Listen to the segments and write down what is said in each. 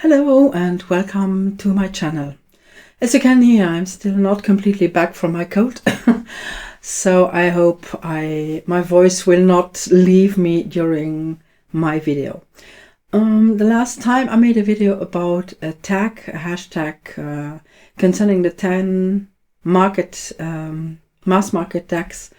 Hello and welcome to my channel. As you can hear, I'm still not completely back from my cold, so I hope my voice will not leave me during my video. The last time I made a video about a tag, a hashtag concerning the 10 mass market decks,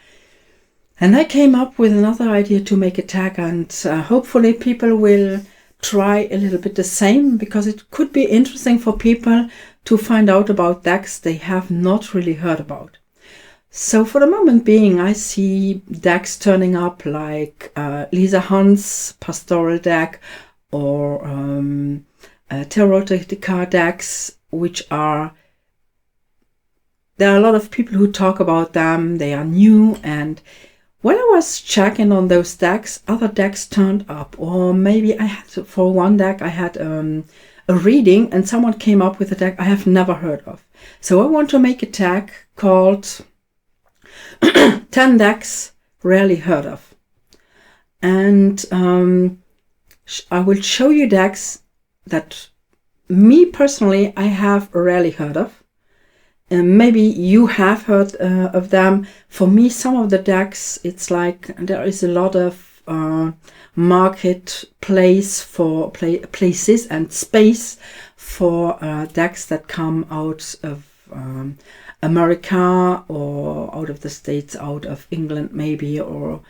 and I came up with another idea to make a tag, and hopefully people will try a little bit the same, because it could be interesting for people to find out about decks they have not really heard about. So for the moment being, I see decks turning up like Lisa Hunt's pastoral deck or Tarot decks, which are, there are a lot of people who talk about them. They are new, and when I was checking on those decks, other decks turned up. Or maybe I had, for one deck, I had a reading and someone came up with a deck I have never heard of. So I want to make a tag called 10 decks rarely heard of. And I will show you decks that me personally I have rarely heard of. And maybe you have heard of them. For me, some of the decks, it's like there is a lot of marketplace for places and space for decks that come out of America or out of the States, out of England maybe, or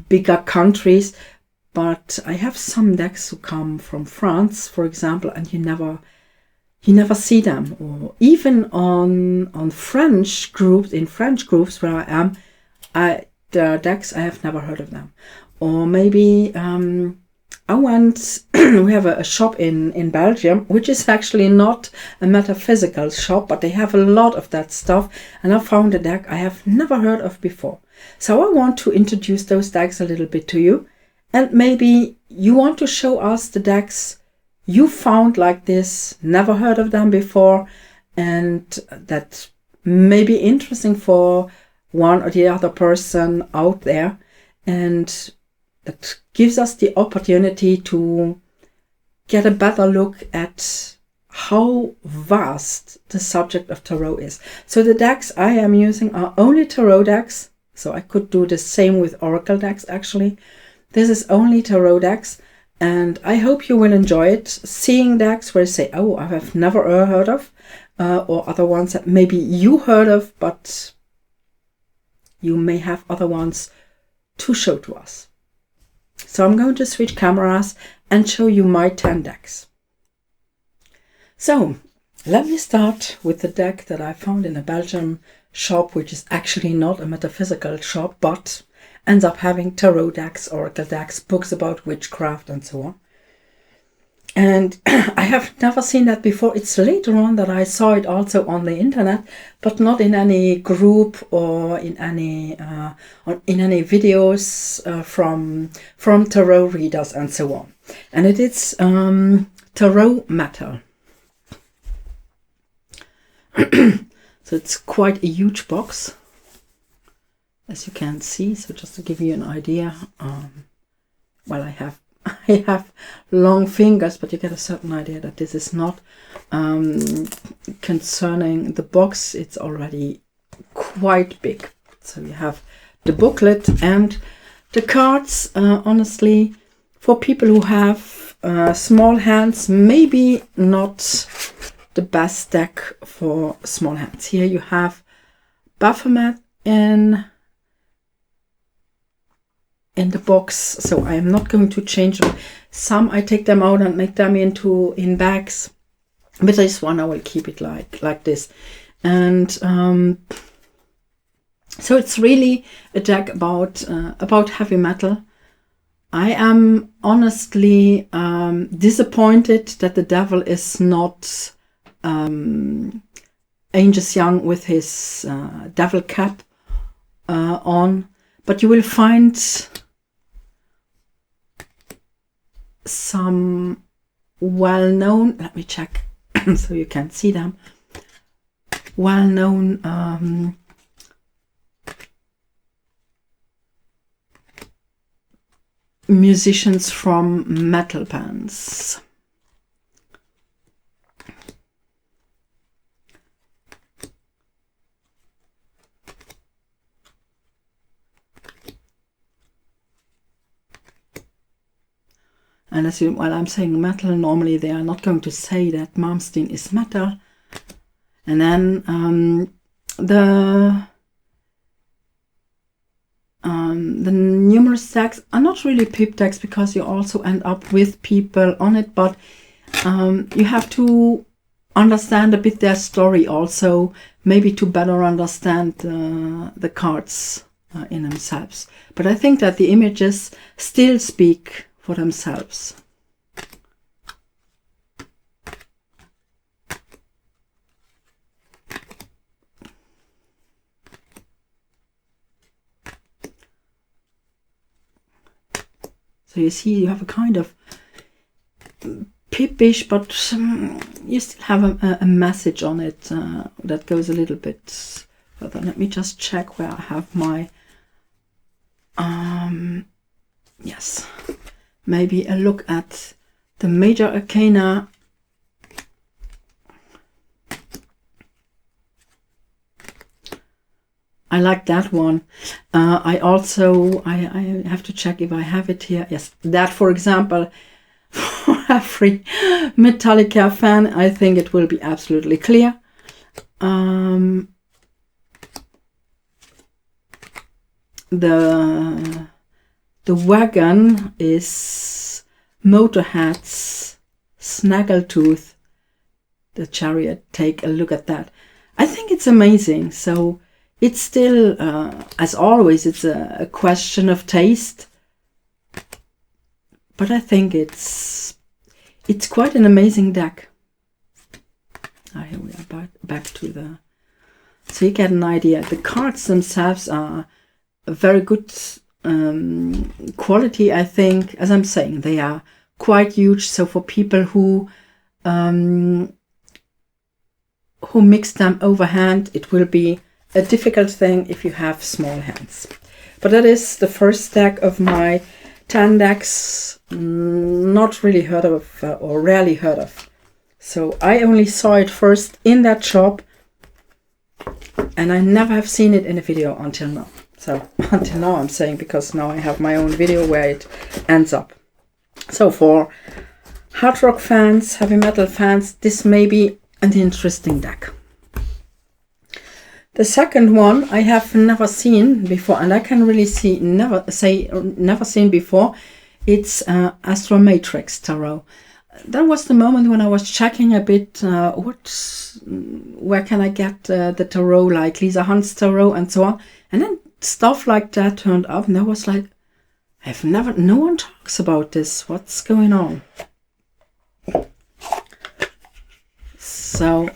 bigger countries. But I have some decks who come from France, for example, and you never see them. Or even on French groups, in French groups where I am, the decks, I have never heard of them. Or maybe I went, we have a shop in Belgium, which is actually not a metaphysical shop, but they have a lot of that stuff, and I found a deck I have never heard of before. So I want to introduce those decks a little bit to you, and maybe you want to show us the decks you found like this, never heard of them before, and that may be interesting for one or the other person out there, and that gives us the opportunity to get a better look at how vast the subject of tarot is. So the decks I am using are only tarot decks, so I could do the same with oracle decks actually. This is only tarot decks. And I hope you will enjoy it, seeing decks where you say, oh, I have never heard of, or other ones that maybe you heard of, but you may have other ones to show to us. So I'm going to switch cameras and show you my 10 decks. So let me start with the deck that I found in a Belgian shop, which is actually not a metaphysical shop, but ends up having tarot decks, oracle decks, books about witchcraft and so on. And I have never seen that before. It's later on that I saw it also on the internet, but not in any group or in any videos from tarot readers and so on. And it is Tarot Matter. So it's quite a huge box, as you can see. So just to give you an idea, well, I have long fingers, but you get a certain idea that this is not concerning the box. It's already quite big. So you have the booklet and the cards. Honestly, for people who have small hands, maybe not the best deck for small hands. Here you have Baphomet in the box, so I am not going to change them. Some I take them out and make them in bags, but this one I will keep it like this. And so it's really a deck about heavy metal. I am honestly disappointed that the devil is not Angus Young with his devil cap on, but you will find some well-known, let me check so you can see them, well-known musicians from metal bands. And as you, while I'm saying metal, normally they are not going to say that Malmsteen is metal. And then the numerous decks are not really pip decks, because you also end up with people on it, but you have to understand a bit their story also, maybe to better understand the cards in themselves. But I think that the images still speak for themselves. So you see, you have a kind of pippish, but you still have a message on it that goes a little bit further. Let me just check where I have my yes, maybe a look at the major arcana. I like that one. I have to check if I have it here. Yes, that, for example, for every Metallica fan, I think it will be absolutely clear. The wagon is Motorhead's Snaggletooth, the Chariot. Take a look at that. I think it's amazing. So it's still, as always, it's a question of taste. But I think it's quite an amazing deck. Here we are back to the... So you get an idea. The cards themselves are a very good quality, I think. As I'm saying, they are quite huge. So for people who mix them overhand, it will be a difficult thing if you have small hands. But that is the first deck of my 10 decks, not really heard of or rarely heard of. So I only saw it first in that shop, and I never have seen it in a video until now. So until now I'm saying, because now I have my own video where it ends up. So for hard rock fans, heavy metal fans, this may be an interesting deck. The second one I have never seen before, and I can really never seen before. It's ASTROMATRIX Tarot. That was the moment when I was checking a bit where can I get the tarot, like Lisa Hunt's tarot and so on. And then stuff like that turned up, and I was like, no one talks about this. What's going on? So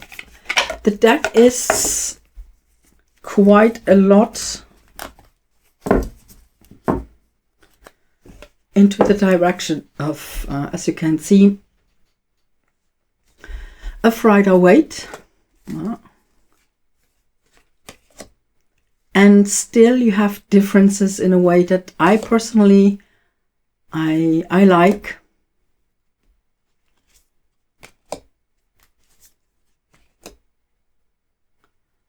the deck is quite a lot into the direction of, as you can see, a Rider-Waite, and still you have differences in a way that I personally I like.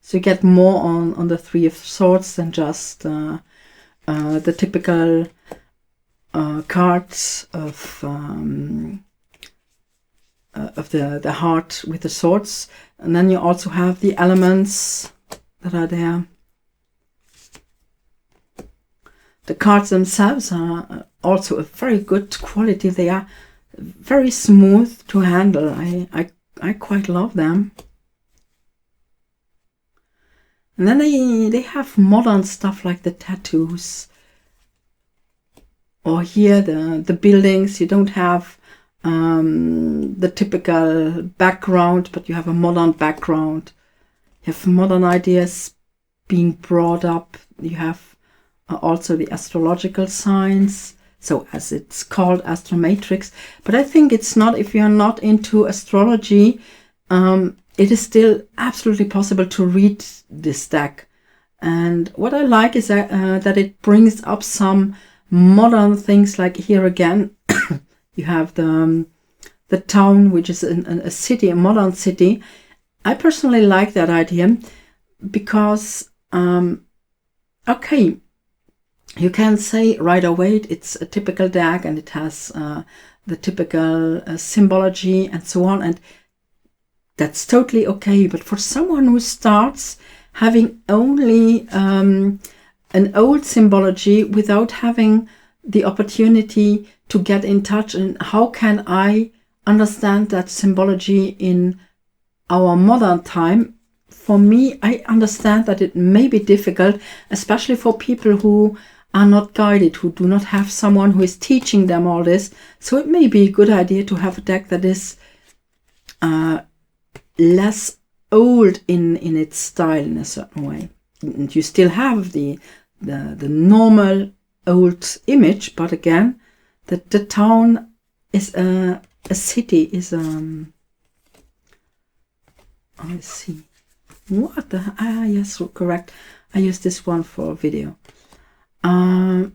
So you get more on the Three of Swords than just the typical cards of the heart with the swords. And then you also have the elements that are there. The cards themselves are also a very good quality. They are very smooth to handle. I quite love them. And then they have modern stuff like the tattoos. Or here the buildings. You don't have the typical background, but you have a modern background. You have modern ideas being brought up. You have also the astrological signs. So as it's called ASTROMATRIX. But I think it's not, if you're not into astrology, it is still absolutely possible to read this deck. And what I like is that it brings up some modern things, like here again, you have the town, which is a city, a modern city. I personally like that idea because, okay, you can say right away it's a typical deck and it has the typical symbology and so on, and that's totally okay. But for someone who starts having only an old symbology without having the opportunity to get in touch, and how can I understand that symbology in our modern time? For me, I understand that it may be difficult, especially for people who are not guided, who do not have someone who is teaching them all this. So it may be a good idea to have a deck that is less old in its style in a certain way. And you still have the normal old image, but again, the town is a city, is let's see. What the, yes, correct. I use this one for video. I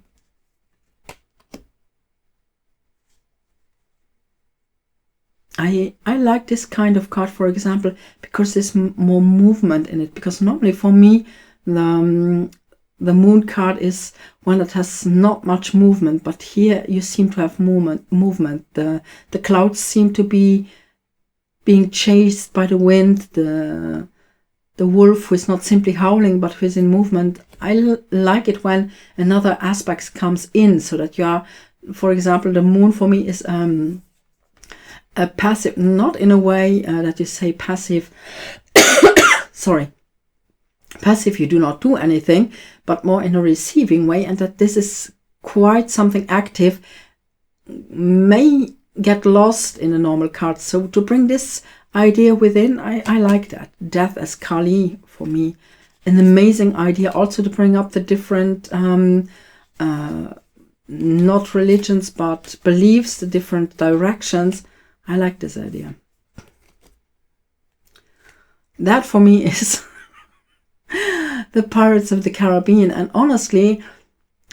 like this kind of card, for example, because there's more movement in it. Because normally for me, the moon card is one that has not much movement, but here you seem to have movement. The clouds seem to be being chased by the wind. The wolf who is not simply howling, but who is in movement. I like it when another aspect comes in, so that you are, for example, the moon for me is a passive, not in a way that you say passive, sorry, passive, you do not do anything, but more in a receiving way, and that this is quite something active, may get lost in a normal card. So to bring this idea within, I like that. Death as Kali, for me, an amazing idea. Also to bring up the different, not religions, but beliefs, the different directions. I like this idea. That for me is the Pirates of the Caribbean. And honestly,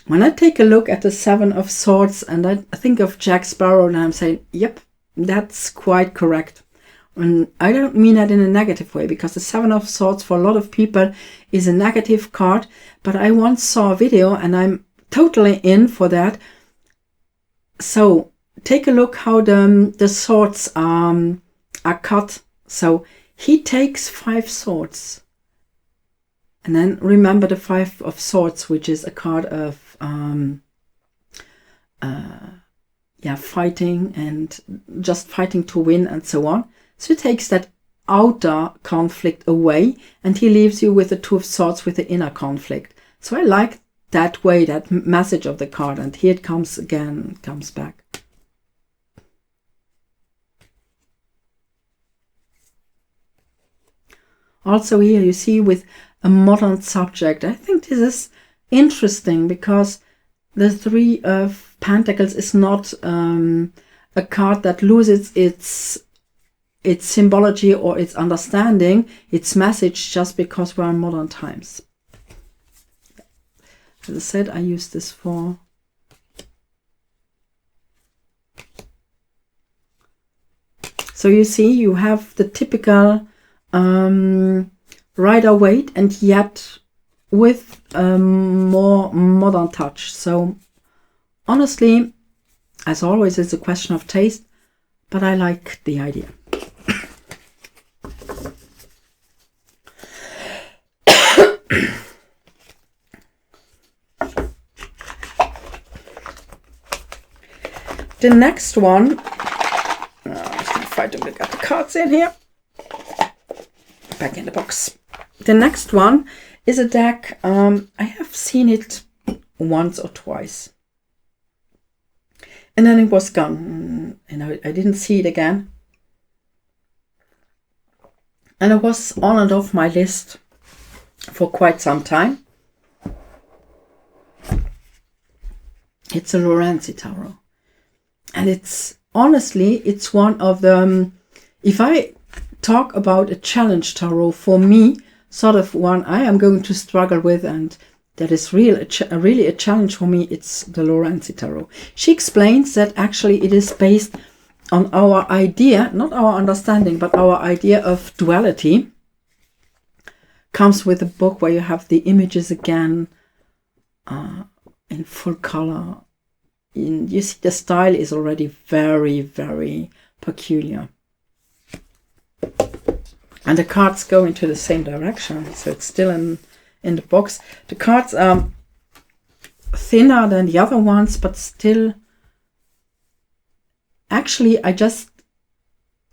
when I take a look at the Seven of Swords and I think of Jack Sparrow, and I'm saying, yep, that's quite correct. And I don't mean that in a negative way, because the Seven of Swords for a lot of people is a negative card. But I once saw a video and I'm totally in for that. So take a look how the swords are cut. So he takes 5 swords. And then remember the 5 of Swords, which is a card of fighting and just fighting to win and so on. So he takes that outer conflict away and he leaves you with the 2 of Swords with the inner conflict. So I like that way, that message of the card. And here it comes again, comes back. Also here you see with a modern subject. I think this is interesting because the 3 of Pentacles is not a card that loses its symbology or its understanding, its message, just because we're in modern times. As I said, I use this for so you see you have the typical Rider-Waite, and yet with a more modern touch. So honestly, as always, it's a question of taste, but I like the idea. The next one, I'm just going to try to get the cards in here. Back in the box. The next one is a deck. I have seen it once or twice. And then it was gone. And I didn't see it again. And it was on and off my list for quite some time. It's a Lorenzi tarot. And it's, honestly, it's one of the, if I talk about a challenge tarot, for me, sort of one I am going to struggle with, and that is really a challenge for me, it's the Lorenzi tarot. She explains that actually it is based on our idea, not our understanding, but our idea of duality. Comes with a book where you have the images again, in full color. You see the style is already very, very peculiar. And the cards go into the same direction, so it's still in the box. The cards are thinner than the other ones, but still, actually I just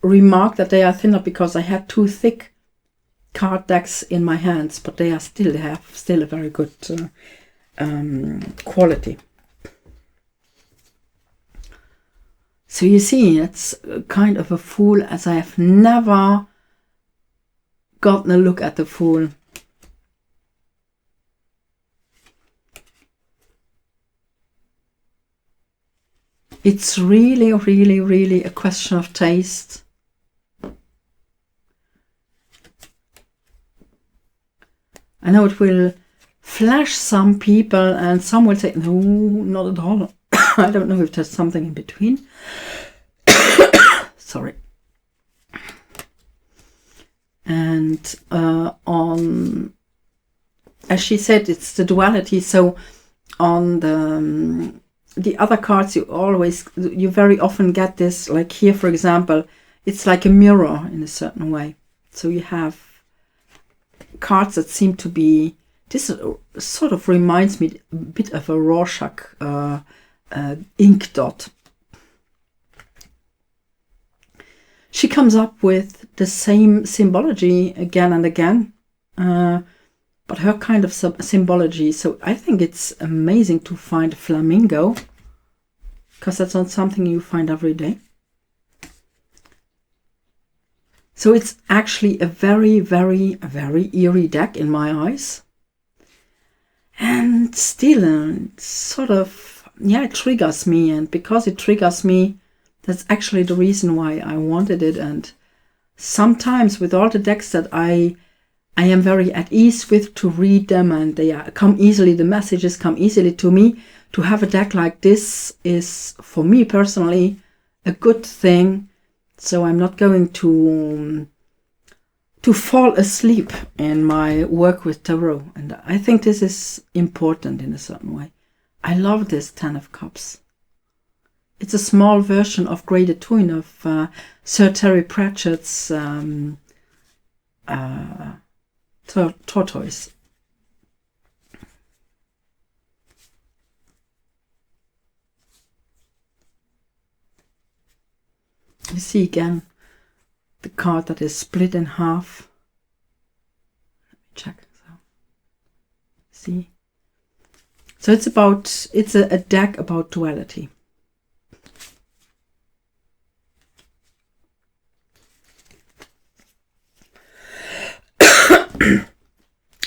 remarked that they are thinner because I had 2 thick card decks in my hands, but they have still a very good quality. So you see, it's kind of a Fool, as I have never gotten a look at the Fool. It's really, really, really a question of taste. I know it will flash some people, and some will say, no, not at all. I don't know if there's something in between. Sorry. And on, as she said, it's the duality. So on the other cards, you very often get this, like here, for example, it's like a mirror in a certain way. So you have cards that seem to be, this sort of reminds me a bit of a Rorschach ink dot. She comes up with the same symbology again and again, but her kind of symbology. So I think it's amazing to find a flamingo, because that's not something you find every day. So it's actually a very, very, very eerie deck in my eyes. And still, it's sort of, yeah, it triggers me. And because it triggers me, that's actually the reason why I wanted it. And sometimes with all the decks that I am very at ease with to read them, and they come easily, the messages come easily to me, to have a deck like this is, for me personally, a good thing. So I'm not going to fall asleep in my work with tarot. And I think this is important in a certain way. I love this 10 of Cups. It's a small version of Grey de Thuin of Sir Terry Pratchett's tortoise. You see again the card that is split in half. Let me check. See? So it's a deck about duality.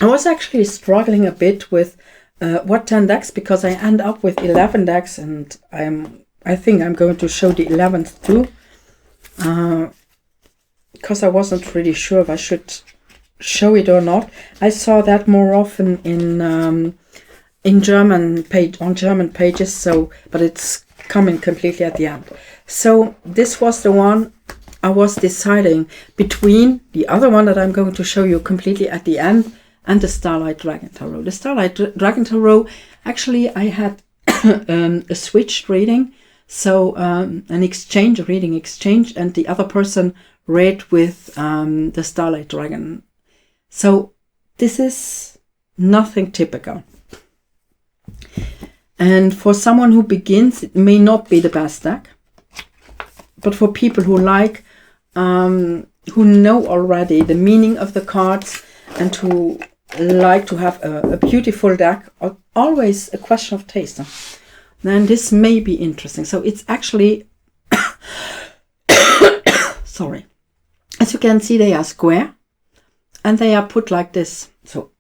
I was actually struggling a bit with what 10 decks, because I end up with 11 decks, and I think I'm going to show the 11th too, because I wasn't really sure if I should show it or not. I saw that more often in German pages, so, but it's coming completely at the end. So this was the one I was deciding between, the other one that I'm going to show you completely at the end, and the Starlight Dragon Tarot. The Starlight Dragon Tarot, actually I had a switched reading, so an reading exchange, and the other person read with the Starlight Dragon. So this is nothing typical. And for someone who begins, it may not be the best deck, but for people who like, who know already the meaning of the cards, and who like to have a beautiful deck, always a question of taste, then this may be interesting. So it's actually sorry, as you can see, they are square and they are put like this. So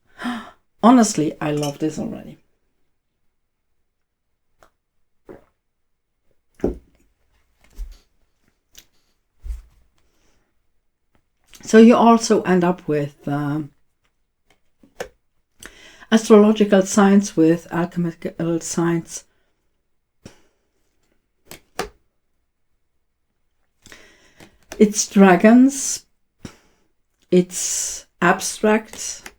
honestly, I love this already. So you also end up with astrological signs, with alchemical signs. It's dragons, it's abstract,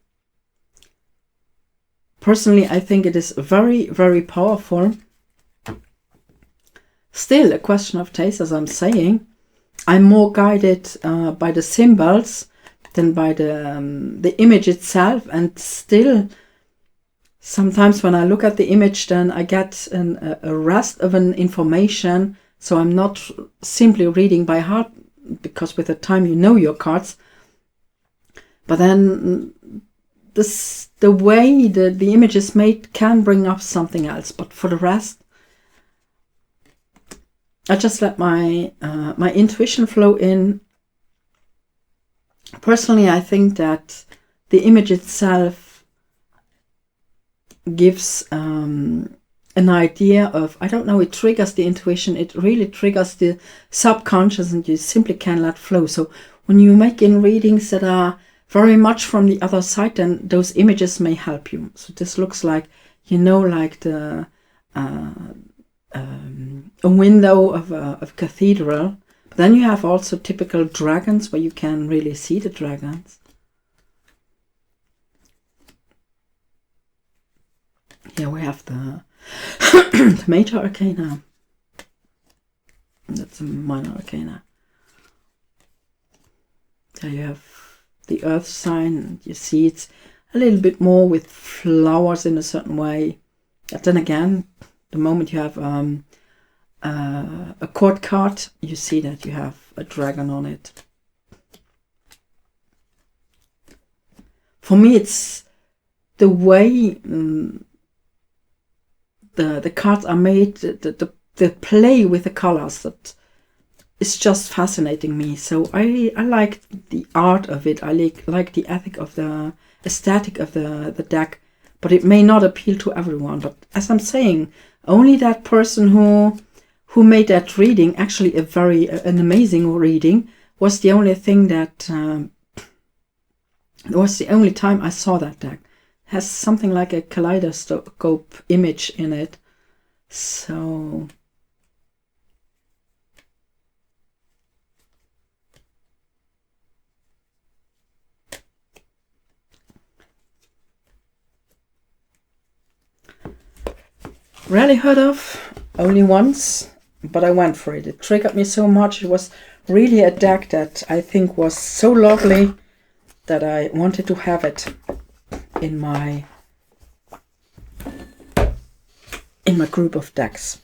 Personally, I think it is very, very powerful. Still a question of taste, as I'm saying. I'm more guided by the symbols than by the image itself, and still sometimes when I look at the image, then I get a rest of an information, so I'm not simply reading by heart, because with the time you know your cards, but then the way the image is made can bring up something else. But for the rest, I just let my my intuition flow in. Personally, I think that the image itself gives an idea of, I don't know, it triggers the intuition, it really triggers the subconscious, and you simply can let flow. So when you make in readings that are very much from the other side, then those images may help you. So this looks like, you know, like the a window of a cathedral. But then you have also typical dragons, where you can really see the dragons. Here we have the, the major arcana. That's a minor arcana. There you have the earth sign, and you see it's a little bit more with flowers in a certain way. But then again, the moment you have a court card, you see that you have a dragon on it. For me, it's the way the cards are made, the play with the colors, that is just fascinating me. So I like the art of it. I like the ethic of the aesthetic of the deck, but it may not appeal to everyone. But as I'm saying, only that person who made that reading, actually an amazing reading, was the only thing that was the only time I saw that deck. It has something like a kaleidoscope image in it. So rarely heard of, only once, but I went for it. It triggered me so much. It was really a deck that I think was so lovely that I wanted to have it in my group of decks.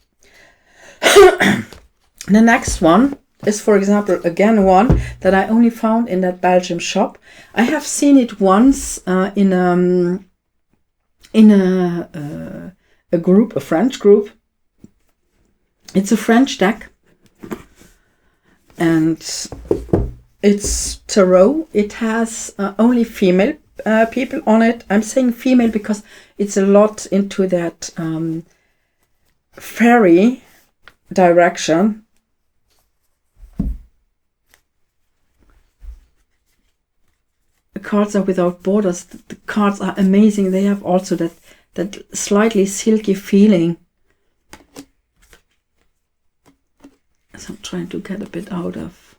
The next one is, for example, again one that I only found in that Belgium shop. I have seen it once in a group, a French group. It's a French deck, and it's tarot. It has only female people on it. I'm saying female because it's a lot into that fairy direction. The cards are without borders. The cards are amazing. They have also that slightly silky feeling. So I'm trying to get a bit out of.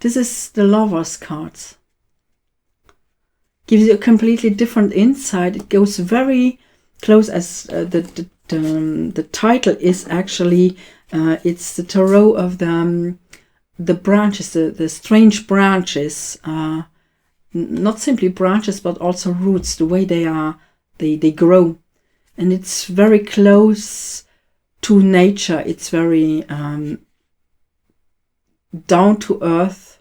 This is the Lovers cards. Gives you a completely different insight. It goes very close, as the title is actually. It's the tarot of the branches, the strange branches. Not simply branches, but also roots. The way they are, they grow, and it's very close to nature. It's very down to earth.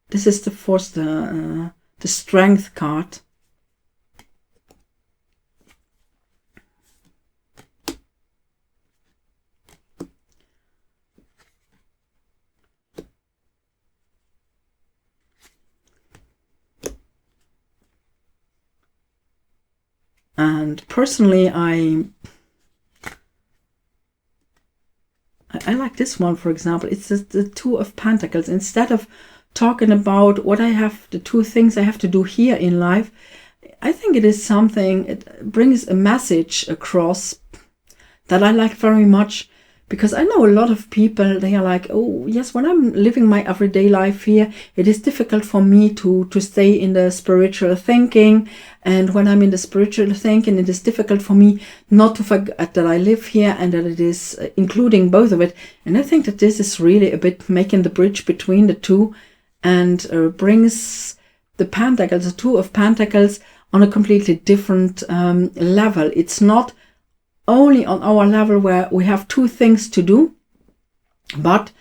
This is the force, the strength card. And personally, I like this one, for example. It's the Two of Pentacles. Instead of talking about what I have, the two things I have to do here in life, I think it is something, it brings a message across that I like very much, Because I know a lot of people, they are like, oh yes, when I'm living my everyday life here, it is difficult for me to stay in the spiritual thinking. And when I'm in the spiritual thinking, it is difficult for me not to forget that I live here and that it is including both of it. And I think that this is really a bit making the bridge between the two, and brings the Pentacles, the Two of Pentacles, on a completely different level. It's not only on our level where we have two things to do, but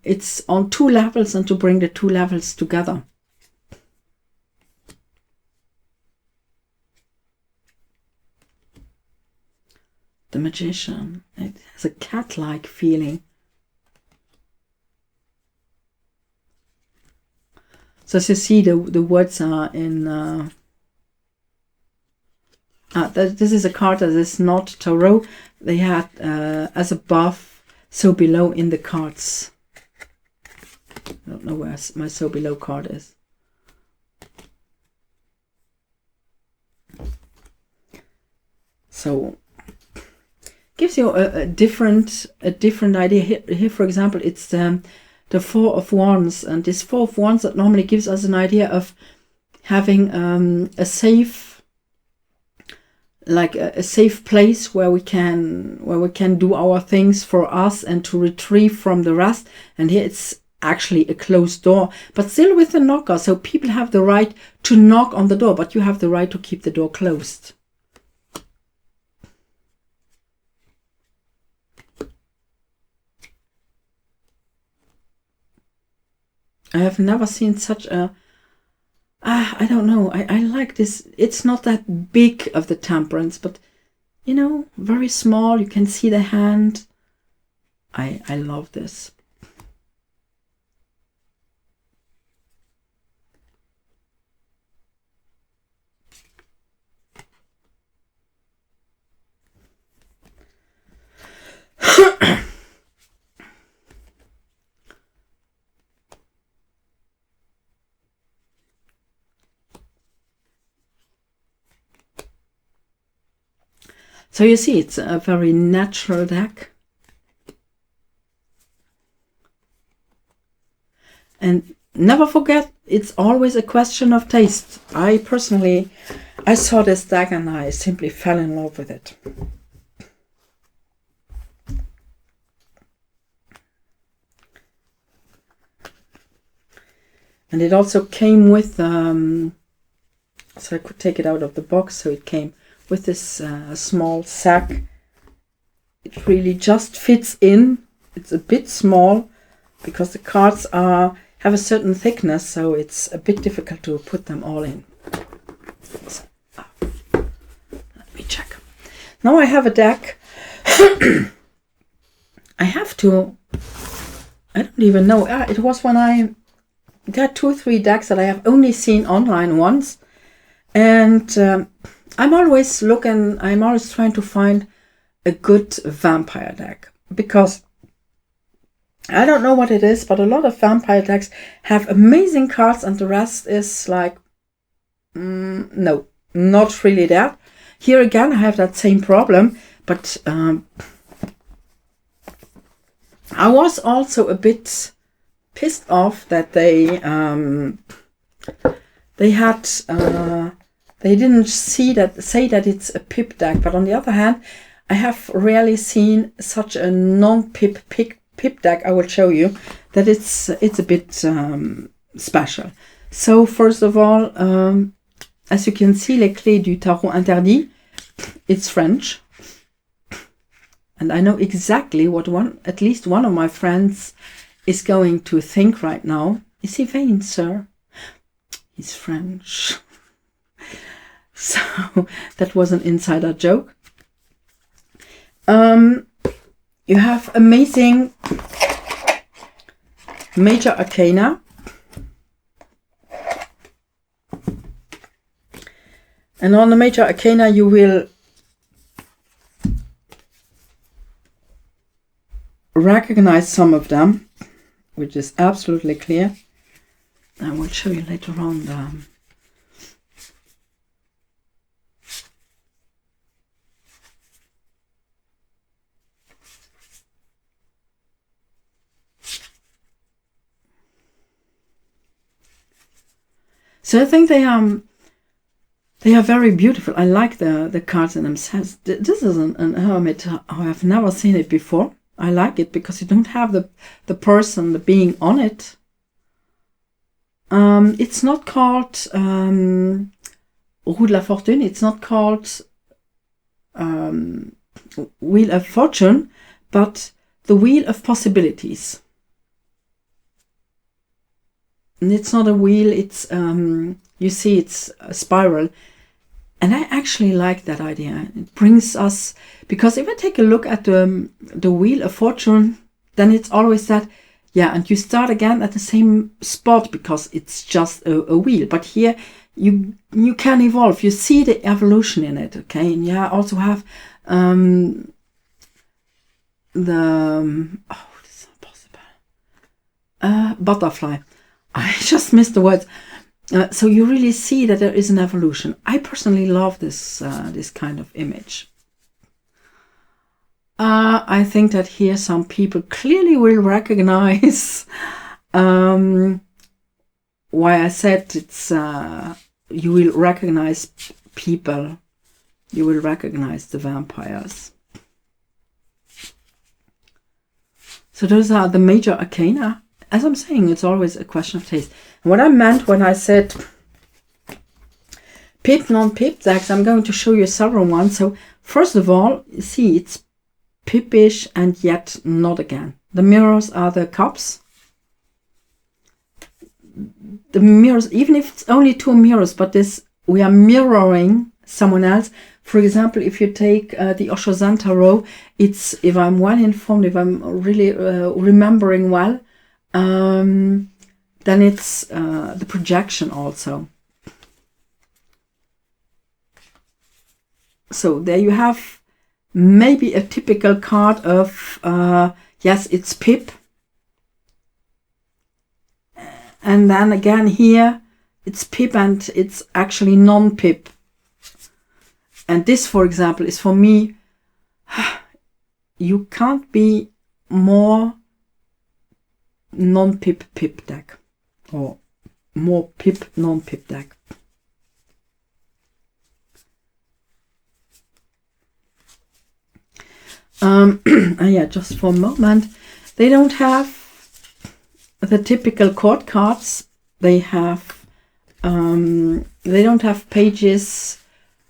it's on two levels, and to bring the two levels together. The Magician, it has a cat-like feeling. So as you see, the words are in... this is a card that is not tarot. They had as above, so below in the cards. I don't know where my so below card is. So gives you a different idea. Here, for example, it's the Four of Wands, and this Four of Wands that normally gives us an idea of having a safe, like a safe place where we can do our things for us and to retrieve from the rest. And here it's actually a closed door, but still with a knocker. So people have the right to knock on the door, but you have the right to keep the door closed. I have never seen such a I don't know. I like this. It's not that big of the Temperance, but, you know, very small. You can see the hand. I love this. So you see, it's a very natural deck. And never forget, it's always a question of taste. I saw this deck and I simply fell in love with it. And it also came with, so I could take it out of the box, so it came with this small sack. It really just fits in. It's a bit small because the cards have a certain thickness, so it's a bit difficult to put them all in. So, let me check. Now I have a deck. I don't even know. It was when there are 2 or 3 decks that I have only seen online once, and I'm always trying to find a good vampire deck, because I don't know what it is, but a lot of vampire decks have amazing cards and the rest is like, no, not really that. Here again, I have that same problem, but I was also a bit pissed off that they didn't say that it's a pip deck, but on the other hand, I have rarely seen such a non-pip deck. I will show you that it's a bit special. So first of all, as you can see, Les Clés du Tarot Interdit, it's French, and I know exactly what at least one of my friends is going to think right now. Is he vain, sir? He's French. So that was an insider joke. You have amazing major arcana. And on the major arcana you will recognize some of them, which is absolutely clear. I will show you later on So I think they are very beautiful. I like the cards in themselves. This is an hermit. I have never seen it before. I like it because you don't have the person, the being on it. It's not called Roue de la Fortune. It's not called Wheel of Fortune, but the Wheel of Possibilities. And it's not a wheel, it's, you see, it's a spiral. And I actually like that idea. It brings us, because if I take a look at the Wheel of Fortune, then it's always that, yeah, and you start again at the same spot because it's just a wheel. But here you can evolve. You see the evolution in it, okay? And you also have this is not possible. Butterfly. I just missed the words. So you really see that there is an evolution. I personally love this this kind of image. I think that here some people clearly will recognize why I said it's you will recognize people. You will recognize the vampires. So those are the major arcana. As I'm saying, it's always a question of taste. And what I meant when I said pip, non-pip decks, I'm going to show you several ones. So first of all, you see it's pipish and yet not again. The mirrors are the cups. The mirrors, even if it's only 2 mirrors, but this we are mirroring someone else. For example, if you take the Osho Tarot, it's, if I'm well informed, if I'm really remembering well, then it's the projection also. So there you have maybe a typical card of, yes, it's pip. And then again here, it's pip and it's actually non-pip. And this, for example, is for me, you can't be more non-pip pip deck. Or more pip non-pip deck. Yeah, just for a moment. They don't have the typical court cards. They have, they don't have pages,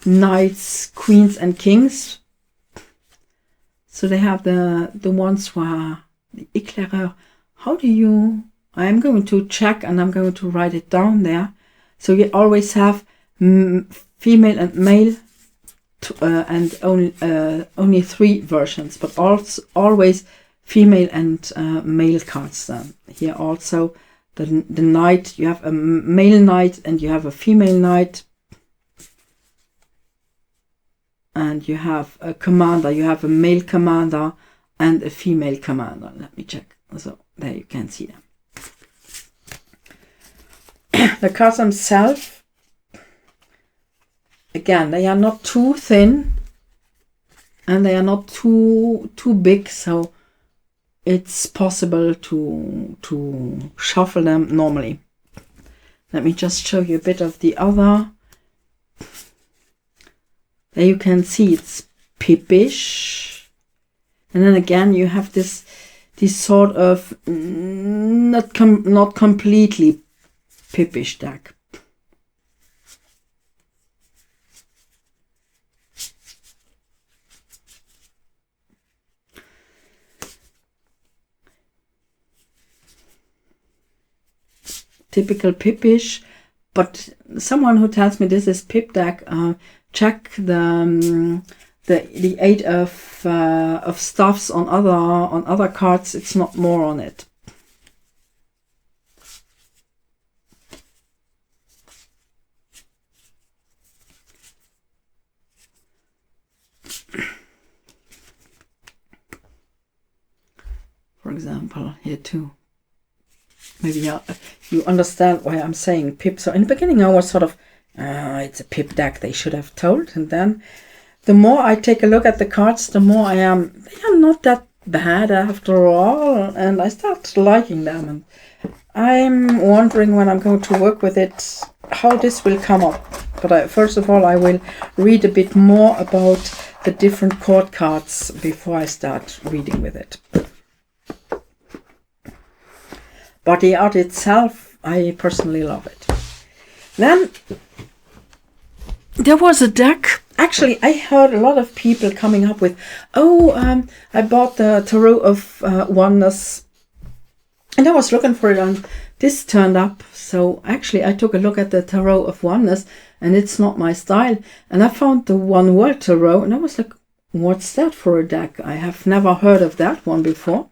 knights, queens and kings. So they have the ones who are the éclaireur. How do you, I'm going to check and I'm going to write it down there. So you always have female and male and only 3 versions, but also always female and male cards. Here also the knight, you have a male knight and you have a female knight. And you have a commander, you have a male commander and a female commander. Let me check. So there you can see them. The cards themselves, again, they are not too thin and they are not too big, so it's possible to shuffle them normally. Let me just show you a bit of the other. There you can see it's pipish, and then again you have this sort of not completely pipish deck. Typical pipish, but someone who tells me this is pip deck, check the 8 of stuffs on other cards. It's not more on it. For example, here too. Maybe you understand why I'm saying pip. So in the beginning I was sort of, it's a pip deck, they should have told. And then the more I take a look at the cards, the more they are not that bad after all. And I start liking them. And I'm wondering when I'm going to work with it, how this will come up. But first of all, I will read a bit more about the different chord cards before I start reading with it. But the art itself, I personally love it. Then there was a deck. Actually, I heard a lot of people coming up with, I bought the Tarot of Oneness. And I was looking for it, and this turned up. So actually, I took a look at the Tarot of Oneness, and it's not my style. And I found the One World Tarot, and I was like, what's that for a deck? I have never heard of that one before.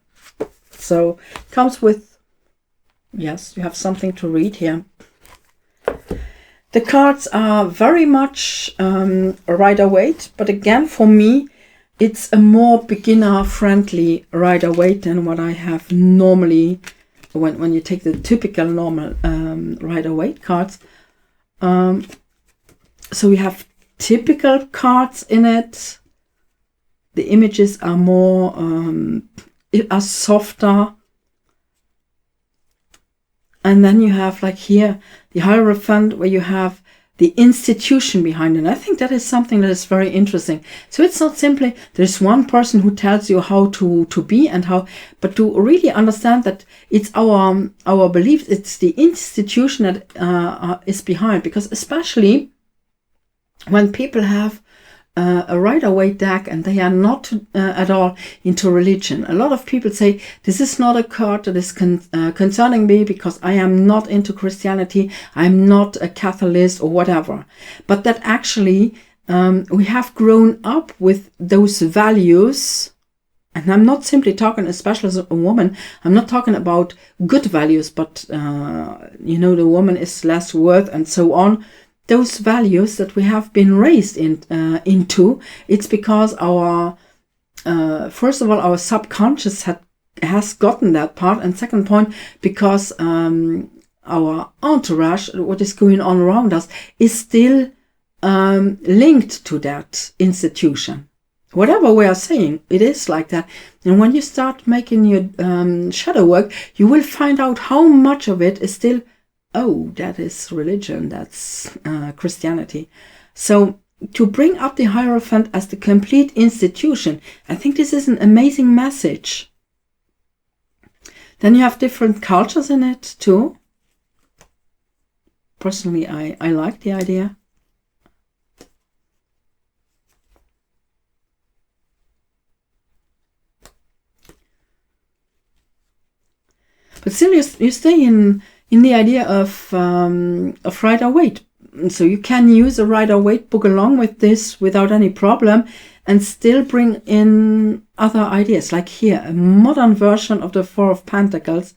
So it comes with, yes, you have something to read here. The cards are very much Rider-Waite, but again, for me, it's a more beginner-friendly Rider-Waite than what I have normally when you take the typical normal Rider-Waite cards. So we have typical cards in it. The images are more, are softer. And then you have, like here, the Hierophant, where you have the institution behind it. And I think that is something that is very interesting. So it's not simply there's one person who tells you how to be and how, but to really understand that it's our belief, it's the institution that is behind. Because especially when people have a Rider-Waite deck and they are not at all into religion. A lot of people say, this is not a card that is concerning me because I am not into Christianity, I'm not a Catholic or whatever. But that actually we have grown up with those values. And I'm not simply talking, especially as a woman, I'm not talking about good values, but the woman is less worth and so on. Those values that we have been raised into, it's because our, first of all, our subconscious has gotten that part. And second point, because our entourage, what is going on around us, is still linked to that institution. Whatever we are saying, it is like that. And when you start making your shadow work, you will find out how much of it is still, oh, that is religion, that's Christianity. So to bring up the Hierophant as the complete institution, I think this is an amazing message. Then you have different cultures in it too. Personally, I like the idea. But still, you stay in the idea of Rider-Waite. So you can use a Rider-Waite book along with this without any problem and still bring in other ideas. Like here, a modern version of the Four of Pentacles.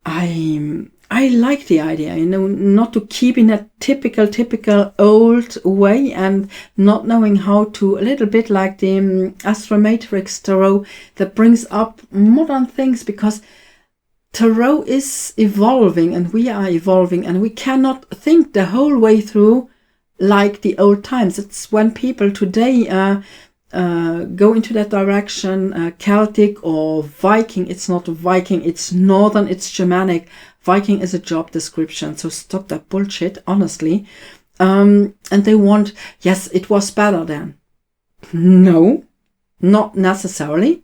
I like the idea, not to keep in a typical old way and not knowing how to, a little bit like the ASTROMATRIX tarot that brings up modern things, because tarot is evolving and we are evolving and we cannot think the whole way through like the old times. It's when people today go into that direction, Celtic or Viking. It's not Viking, it's Northern, it's Germanic. Viking is a job description, so stop that bullshit, honestly. And they want, yes, it was better then. No, not necessarily.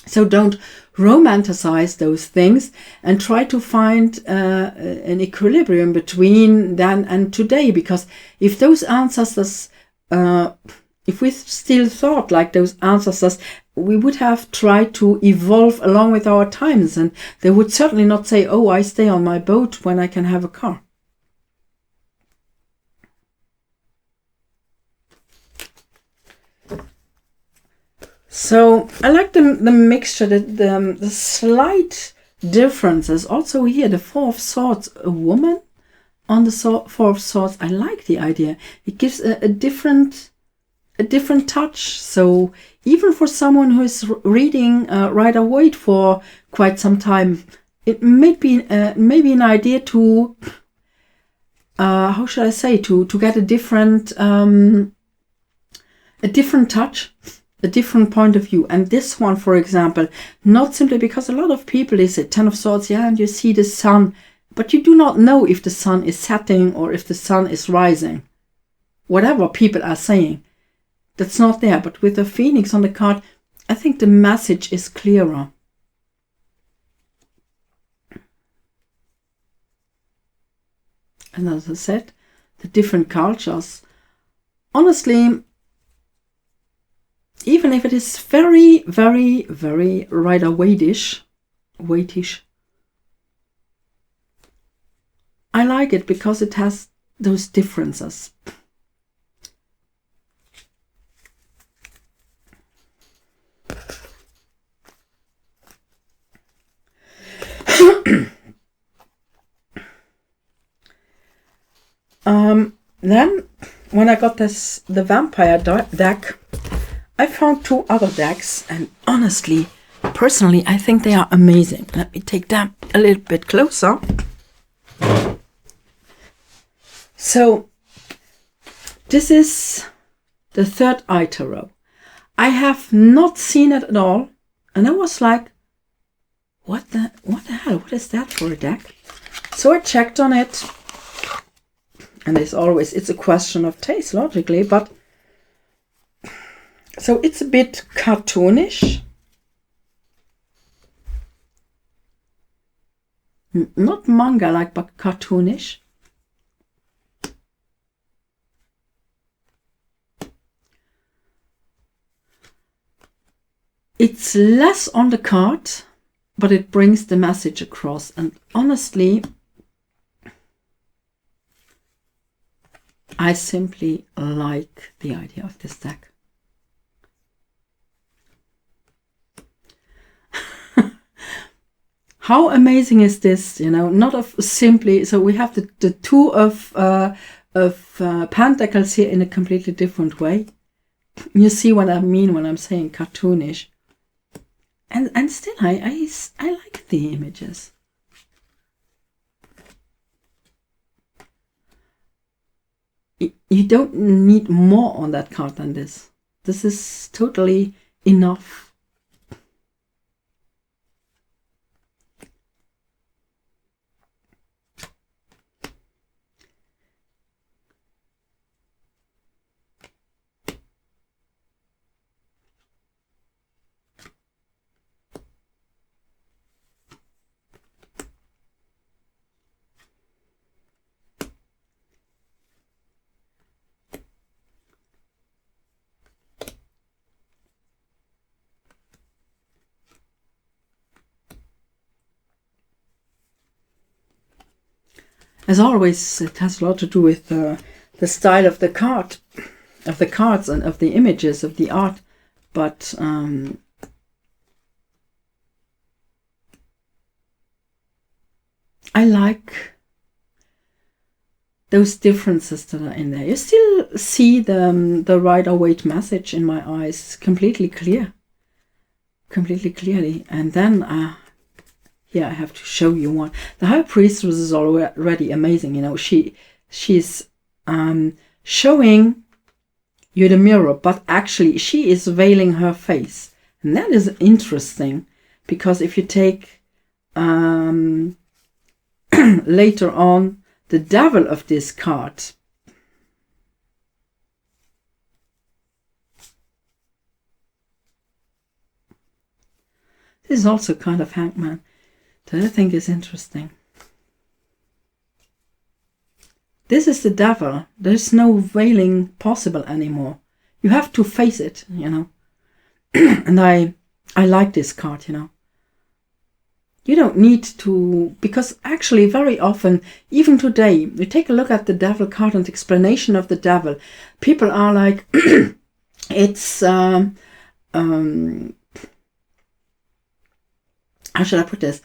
So don't romanticize those things and try to find an equilibrium between then and today. Because if those ancestors, if we still thought like those ancestors, we would have tried to evolve along with our times. And they would certainly not say, oh, I stay on my boat when I can have a car. So I like the mixture, the slight differences. Also here, the Four of Swords, a woman on the Four of Swords. I like the idea. It gives a different touch. So even for someone who is reading Rider-Waite for quite some time, it may be maybe an idea to how should I say, to get a different touch, a different point of view. And this one, for example, not simply because a lot of people, they say 10 of Swords, yeah, and you see the sun, but you do not know if the sun is setting or if the sun is rising. Whatever people are saying, that's not there. But with the Phoenix on the card, I think the message is clearer. And as I said, the different cultures, honestly, even if it is very, very, very Rider-Waite-ish, I like it because it has those differences. Then, when I got the vampire deck, I found 2 other decks, and honestly, personally, I think they are amazing. Let me take them a little bit closer. So, this is the 3rd eye tarot. I have not seen it at all, and I was like, what the hell? What is that for a deck? So I checked on it. And as always, it's a question of taste, logically, but so it's a bit cartoonish. Not manga-like, but cartoonish. It's less on the card, but it brings the message across. And honestly, I simply like the idea of this deck. How amazing is this? You know, not of simply. So we have the 2 of pentacles here in a completely different way. You see what I mean when I'm saying cartoonish. And still, I like the images. You don't need more on that card than this. This is totally enough. As always, it has a lot to do with the style of the card, of the cards and of the images, of the art. But I like those differences that are in there. You still see the Rider-Waite message in my eyes completely clearly. And then here I have to show you one. The High Priestess is already amazing. You know, she's showing you the mirror, but actually she is veiling her face, and that is interesting because if you take later on the Devil of this card, this is also kind of Hangman. That I think is interesting. This is the devil. There's no veiling possible anymore. You have to face it, you know. And I like this card, you know. You don't need to, because actually very often, even today, you take a look at the devil card and the explanation of the devil. People are like, it's how should I put this?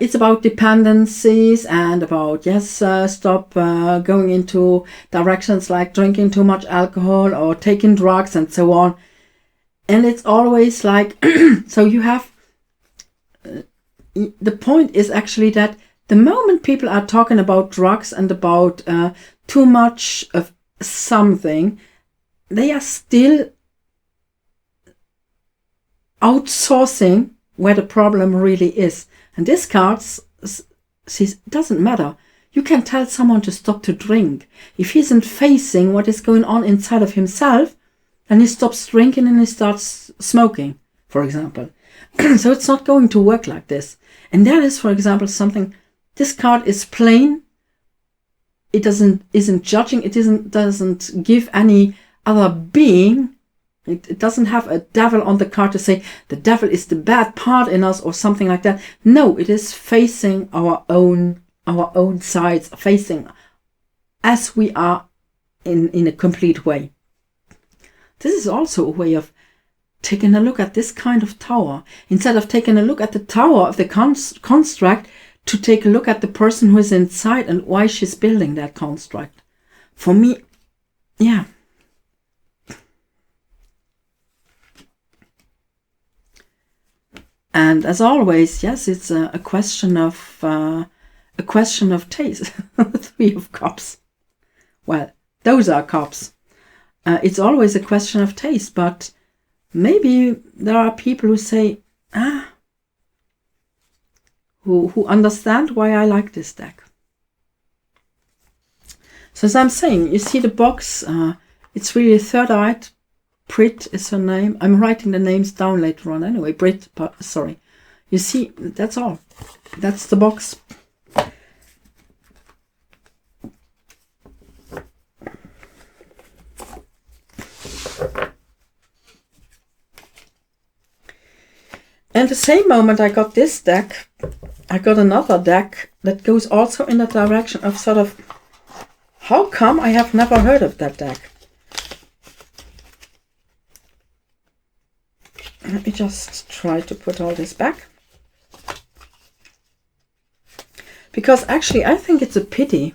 It's about dependencies and about, yes, stop going into directions like drinking too much alcohol or taking drugs and so on. And it's always like, so you have, the point is actually that the moment people are talking about drugs and about too much of something, they are still outsourcing where the problem really is. And this card says it doesn't matter. You can tell someone to stop to drink. If he isn't facing what is going on inside of himself, then he stops drinking and he starts smoking, for example. So it's not going to work like this. And that is, for example, something, this card is plain. It isn't judging. It doesn't give any other being. It doesn't have a devil on the card to say the devil is the bad part in us or something like that. No, it is facing our own sides, facing as we are in a complete way. This is also a way of taking a look at this kind of tower. Instead of taking a look at the tower of the construct, to take a look at the person who is inside and why she's building that construct. For me, yeah. And as always, yes, it's a question of taste. 3 of Cups. Well, those are cups. It's always a question of taste, but maybe there are people who say, who understand why I like this deck. So as I'm saying, you see the box, it's really Third Eye. Brit is her name. I'm writing the names down later on anyway. Brit, sorry. You see, that's all. That's the box. And the same moment I got this deck, I got another deck that goes also in the direction of sort of, how come I have never heard of that deck? Let me just try to put all this back. Because actually I think it's a pity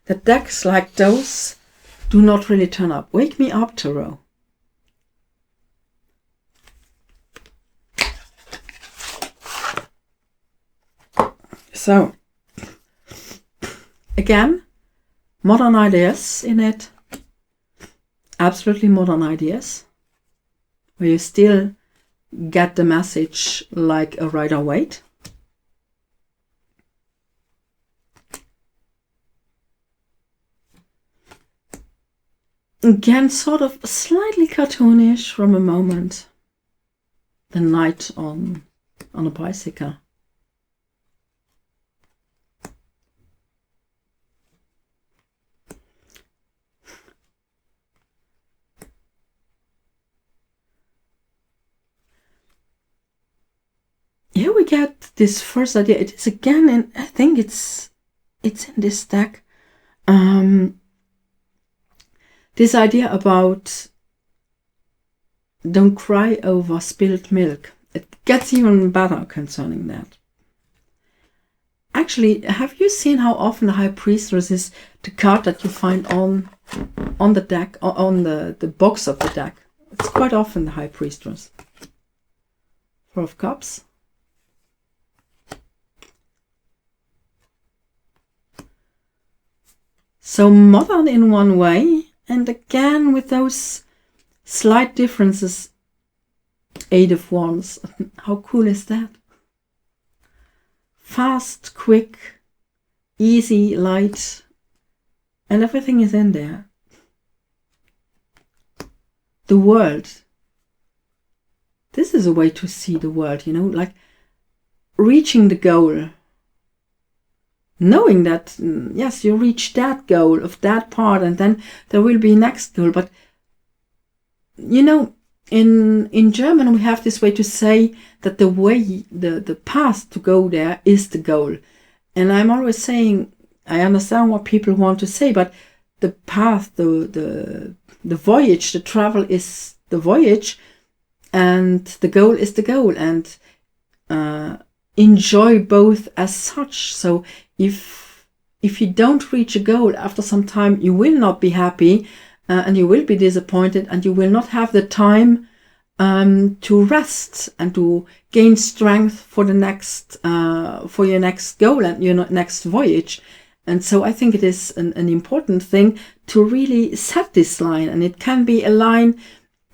that decks like those do not really turn up. Wake Me Up, Tarot. So, again, modern ideas in it. Absolutely modern ideas. Where you still get the message like a Rider-Waite. Again, sort of slightly cartoonish from a moment. The knight on a bicycle. Here we get this first idea. It is again, and I think it's in this deck. This idea about don't cry over spilled milk. It gets even better concerning that. Actually, have you seen how often the High Priestess is the card that you find on the deck, or on the box of the deck? It's quite often the High Priestess. 4 of Cups. So modern in one way, and again with those slight differences. 8 of Wands. How cool is that? Fast, quick, easy, light, and everything is in there. The world. This is a way to see the world, you know, like reaching the goal. Knowing that, yes, you reach that goal of that part, and then there will be next goal. But, you know, in German we have this way to say that the way, the path to go there is the goal. And I'm always saying, I understand what people want to say, but the path, the voyage, the travel is the voyage, and the goal is the goal. And enjoy both as such. So if you don't reach a goal after some time, you will not be happy, and you will be disappointed, and you will not have the time to rest and to gain strength for the next for your next goal and your next voyage. And so I think it is an important thing to really set this line, and it can be a line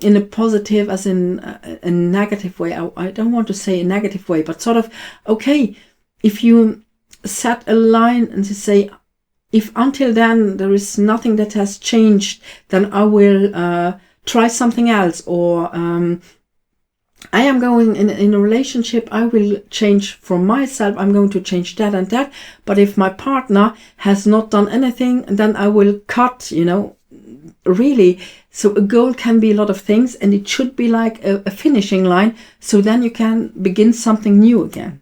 in a positive as in a negative way. I don't want to say a negative way, but sort of, okay, if you set a line and you say, if until then there is nothing that has changed, then I will try something else, or I am going in a relationship, I will change from myself, I'm going to change that and that, but if my partner has not done anything, then I will cut, you know, really. So a goal can be a lot of things, and it should be like a finishing line, so then you can begin something new again.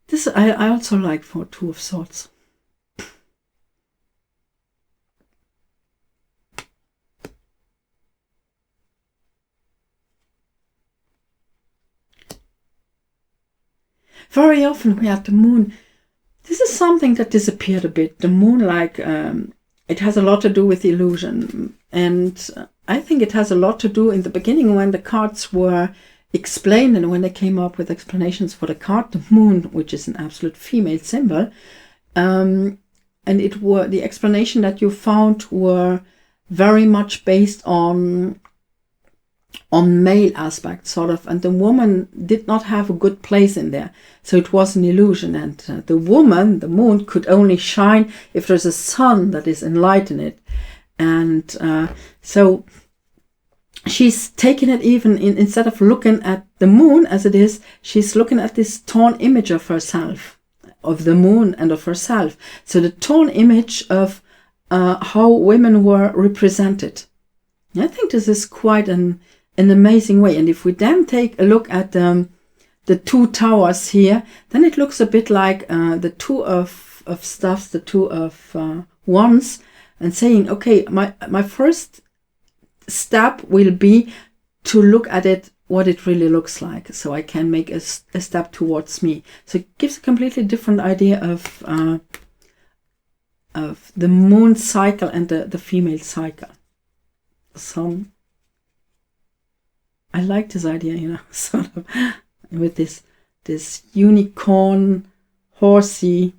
This I also like for Two of Swords. Very often we have the moon. This is something that disappeared a bit. The moon, like, it has a lot to do with illusion. And I think it has a lot to do in the beginning when the cards were explained and when they came up with explanations for the card, the moon, which is an absolute female symbol. And the explanation that you found were very much based on male aspects, sort of, and the woman did not have a good place in there, so it was an illusion. And the woman, the moon, could only shine if there's a sun that is enlightening it. And so she's taking it even instead of looking at the moon as it is, she's looking at this torn image of herself, of the moon and of herself. So the torn image of how women were represented. I think this is quite an amazing way. And if we then take a look at the two towers here, then it looks a bit like the two of stuffs, the two of wands, and saying, okay, my first step will be to look at it, what it really looks like, so I can make a step towards me. So it gives a completely different idea of the moon cycle and the female cycle. So I like this idea, you know, sort of with this unicorn, horsey.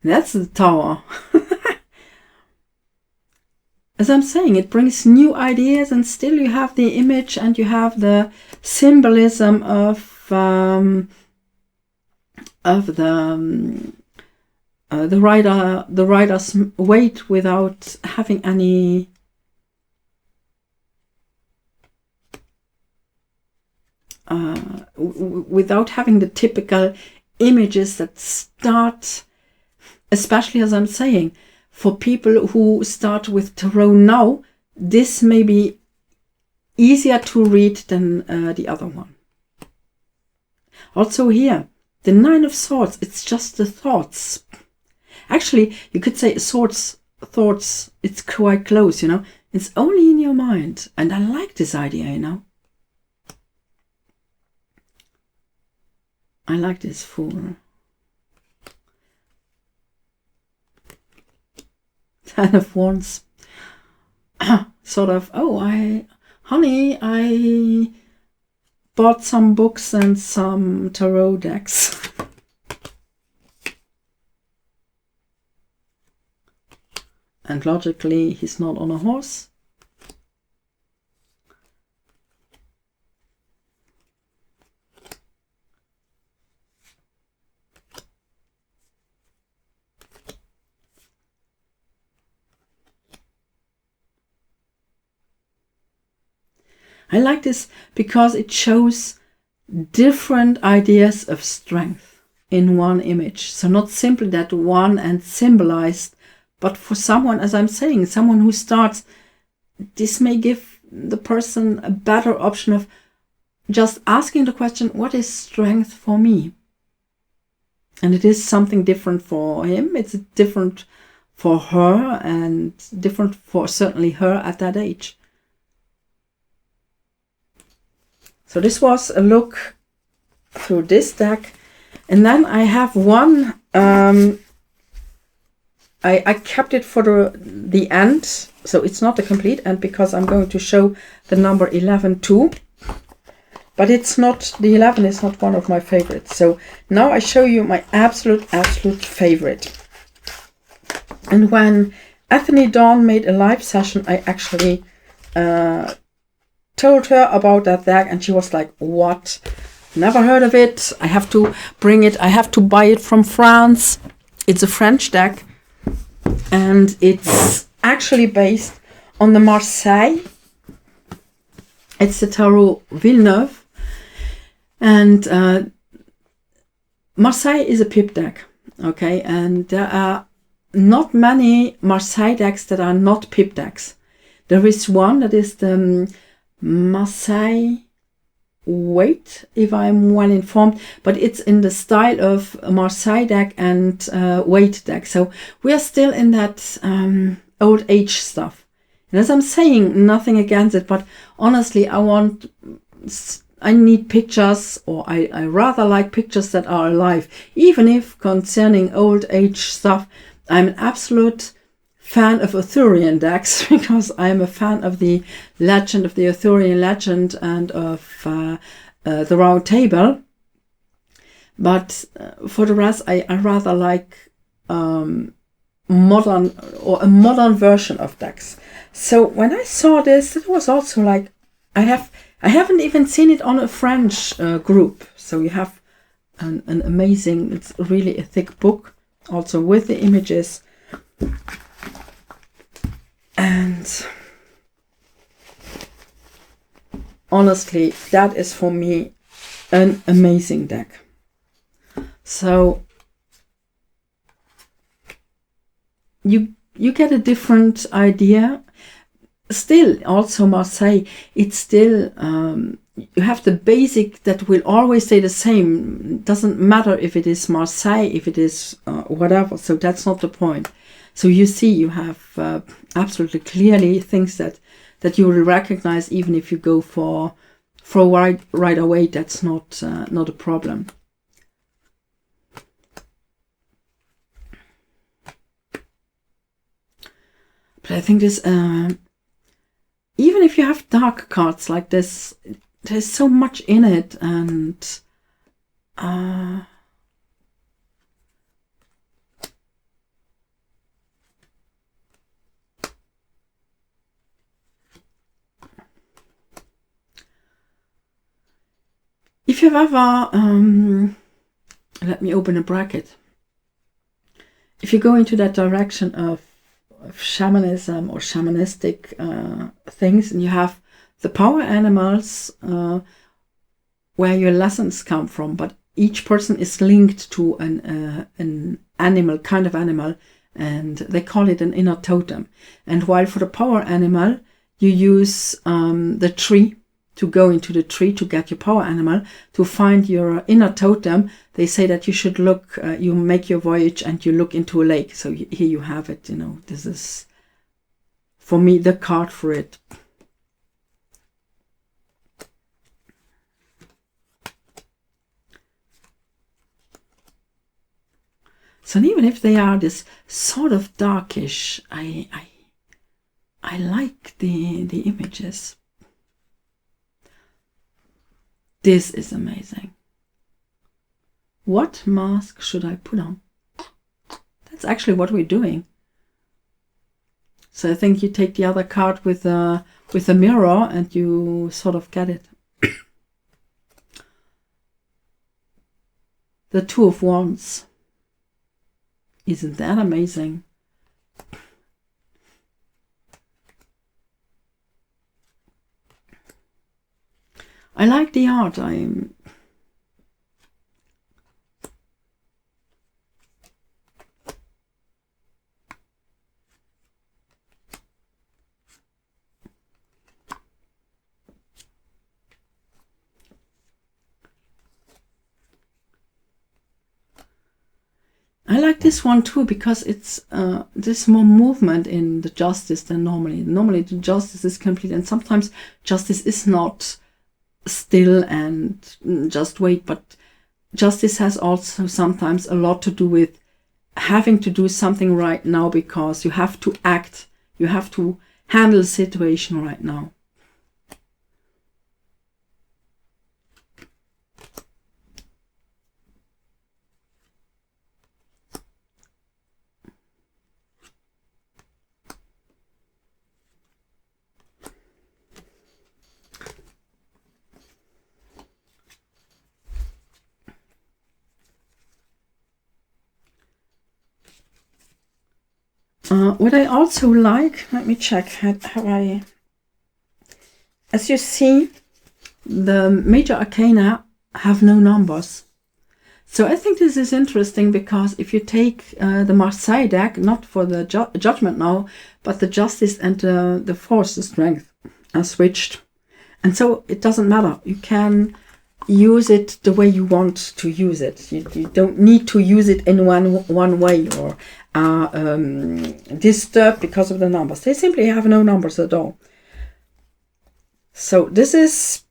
That's the tower. As I'm saying, it brings new ideas, and still you have the image and you have the symbolism of the rider's weight without having any without having the typical images that start, especially as I'm saying, for people who start with tarot now, this may be easier to read than the other one. Also here, the Nine of Swords, it's just the thoughts. Actually, you could say thoughts, it's quite close, you know. It's only in your mind. And I like this idea, you know. I like this Fool. Ten of Wands. Sort of, oh, honey, I bought some books and some tarot decks. And logically, he's not on a horse. I like this because it shows different ideas of strength in one image. So not simply that one and symbolized, but for someone, as I'm saying, someone who starts, this may give the person a better option of just asking the question, what is strength for me? And it is something different for him. It's different for her and different for certainly her at that age. So this was a look through this deck. And then I have one, I kept it for the end, so it's not the complete end, because I'm going to show the number 11 too. But it's not, the 11 is not one of my favorites. So now I show you my absolute favorite. And when Anthony Dawn made a live session, I actually told her about that deck, and she was like, what? Never heard of it. I have to bring it. I have to buy it from France. It's a French deck. And it's actually based on the Marseille. It's the Tarot Villeneuve. And Marseille is a pip deck. Okay. And there are not many Marseille decks that are not pip decks. There is one that is the Marseille Weight, if I'm well informed, but it's in the style of a Marseille deck and Weight deck. So we are still in that old age stuff. And as I'm saying, nothing against it, but honestly, I need pictures, or I rather like pictures that are alive. Even if concerning old age stuff, I'm an absolute fan of Arthurian decks, because I'm a fan of the legend, of the Arthurian legend, and of the Round Table. But for the rest, I rather like modern, or a modern version of decks. So when I saw this, it was also like, I haven't even seen it on a French group. So you have an amazing, it's really a thick book, also with the images. And honestly, that is for me an amazing deck. So you get a different idea. Still, also Marseille, it's still, you have the basic that will always stay the same. It doesn't matter if it is Marseille, if it is whatever. So that's not the point. So you see, you have absolutely clearly things that you will recognize, even if you go for right away. That's not a problem. But I think this, even if you have dark cards like this, there's so much in it, and if you've ever, let me open a bracket. If you go into that direction of shamanism or shamanistic things, and you have the power animals where your lessons come from, but each person is linked to an animal, kind of animal, and they call it an inner totem. And while for the power animal, you use the tree, to go into the tree to get your power animal, to find your inner totem. They say that you should look, you make your voyage and you look into a lake. So here you have it, you know, this is, for me, the card for it. So even if they are this sort of darkish, I like the images. This is amazing. What mask should I put on? That's actually what we're doing. So I think you take the other card with a mirror and you sort of get it. The Two of Wands. Isn't that amazing? I like the art. I like this one too, because it's there's more movement in the justice than normally. Normally the justice is complete, and sometimes justice is not still and just wait. But justice has also sometimes a lot to do with having to do something right now, because you have to act, you have to handle the situation right now. What I also like, let me check, have I, as you see, the major arcana have no numbers. So I think this is interesting, because if you take the Marseille deck, not for the judgment now, but the justice and the force, the strength are switched. And so it doesn't matter. You can use it the way you want to use it. You don't need to use it in one way, or disturbed because of the numbers. They simply have no numbers at all. So this is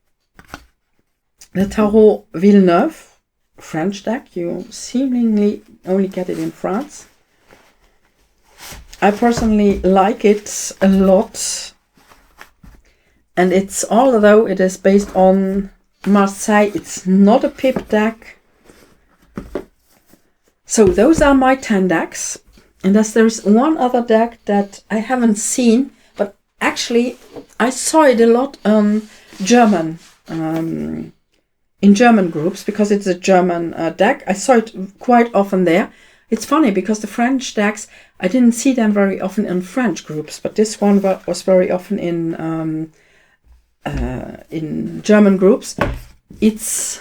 the Tarot Villeneuve French deck. You seemingly only get it in France. I personally like it a lot, and it's, although it is based on Marseille, it's not a pip deck. So those are my 10 decks. And as there's one other deck that I haven't seen, but actually I saw it a lot on German, in German groups, because it's a German deck. I saw it quite often there. It's funny, because the French decks, I didn't see them very often in French groups, but this one was very often in German groups. It's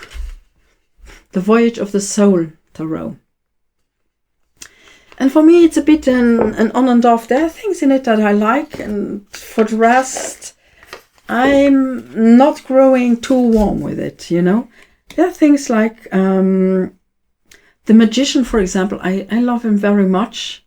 the Voyage of the Soul Tarot. And for me, it's a bit an on and off. There are things in it that I like, and for the rest, I'm not growing too warm with it, you know. There are things like the Magician, for example. I love him very much,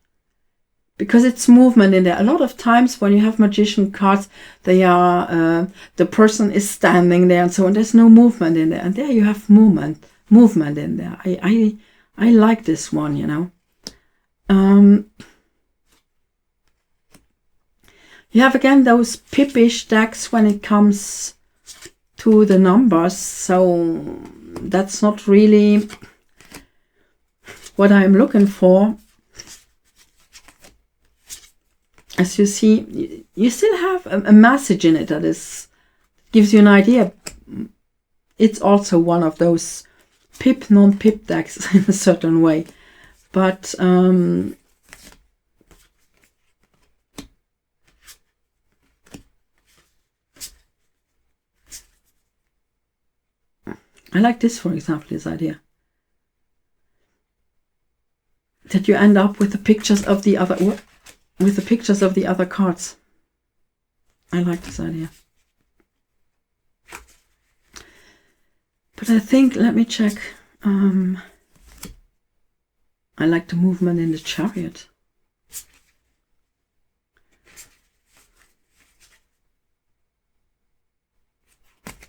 because it's movement in there. A lot of times when you have Magician cards, they are the person is standing there and so on. There's no movement in there, and there you have movement in there. I like this one, you know. You have again those pippish decks when it comes to the numbers, so that's not really what I'm looking for. As you see, you still have a message in it that gives you an idea. It's also one of those pip, non-pip decks in a certain way. But I like this, for example, this idea. That you end up with the pictures of the other cards. I like this idea. But I think, let me check. I like the movement in the Chariot.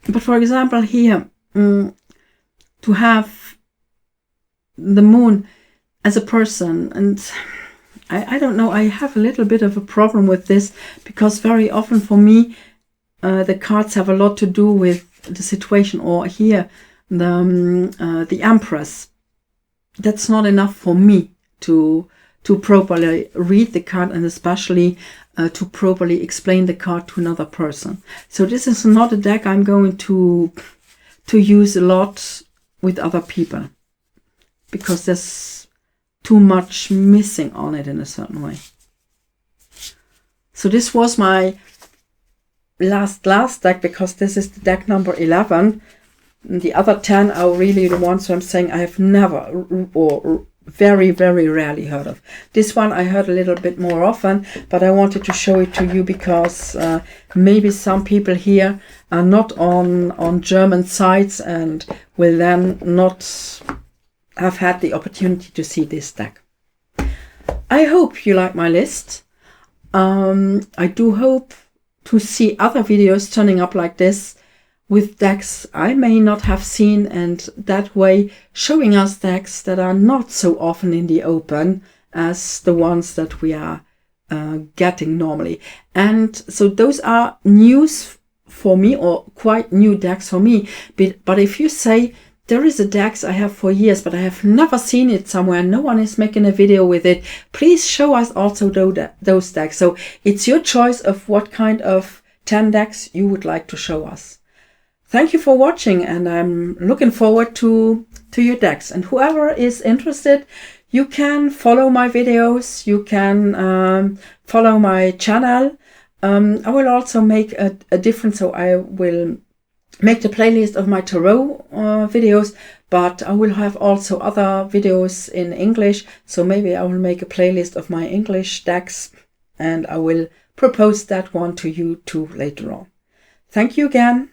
But for example here, to have the moon as a person, and I don't know, I have a little bit of a problem with this, because very often for me the cards have a lot to do with the situation, or here the Empress. That's not enough for me to properly read the card, and especially to properly explain the card to another person. So this is not a deck I'm going to use a lot with other people, because there's too much missing on it in a certain way. So this was my last deck, because this is the deck number 11. The other 10 are really the ones I'm saying I have never or very, very rarely heard of. This one I heard a little bit more often, but I wanted to show it to you because maybe some people here are not on German sites and will then not have had the opportunity to see this deck. I hope you like my list. I do hope to see other videos turning up like this, with decks I may not have seen, and that way showing us decks that are not so often in the open as the ones that we are getting normally. And so those are news for me, or quite new decks for me. But if you say, there is a deck I have for years, but I have never seen it somewhere, no one is making a video with it, please show us also those decks. So it's your choice of what kind of 10 decks you would like to show us. Thank you for watching, and I'm looking forward to your decks. And whoever is interested, you can follow my videos, you can follow my channel. I will also make a difference, so I will make the playlist of my tarot videos, but I will have also other videos in English, so maybe I will make a playlist of my English decks, and I will propose that one to you too later on. Thank you again.